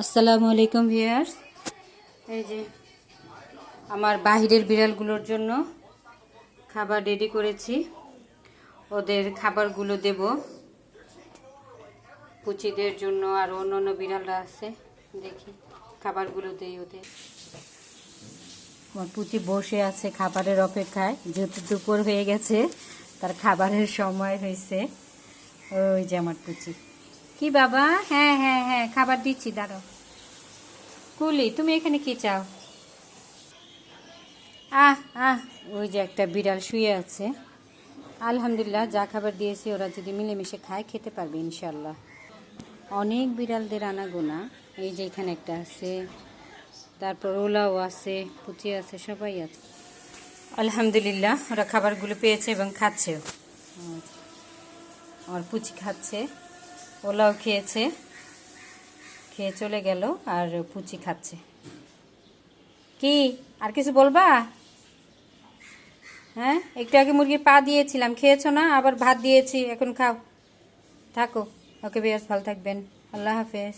আসসালামু আলাইকুম ভিউয়ার্স। এই যে আমার বাহিরের বিড়ালগুলোর জন্য খাবার রেডি করেছি। ওদের খাবারগুলো দেব পুচিদের জন্য, আর অন্যান্য বিড়ালরা আছে, দেখি খাবারগুলো দেই ওদের। আমার পুচি বসে আছে খাবারের অপেক্ষায়, যেহেতু দুপুর হয়ে গেছে, তার খাবারের সময় হয়েছে। ওই যে আমার পুচি। কি বাবা? হ্যাঁ হ্যাঁ হ্যাঁ, খাবার দিচ্ছি, দাঁড়াও। কুলি, তুমি এখানে কি চাও? আহ আহ, ওই যে একটা বিড়াল শুয়ে আছে। আলহামদুলিল্লাহ, যা খাবার দিয়েছি ওরা যদি মিলেমিশে খায়, খেতে পারবে ইনশাল্লাহ। অনেক বিড়ালদের আনাগোনা। এই যে এখানে একটা আছে, তারপর ওলাও আছে, পুচি আছে, সবাই আছে। আলহামদুলিল্লাহ, ওরা খাবারগুলো পেয়েছে এবং খাচ্ছেও। আমার পুচি খাচ্ছে, ওলাও খেয়েছে, খেয়ে চলে গেল, আর পুচি খাচ্ছে। কি আর কিছু বলবা? হ্যাঁ, একটু আগে মুরগির পা দিয়েছিলাম, খেয়েছো না? আবার ভাত দিয়েছি, এখন খাও। থাকো। ওকে, বেশ ভালো থাকবেন। আল্লাহ হাফেজ।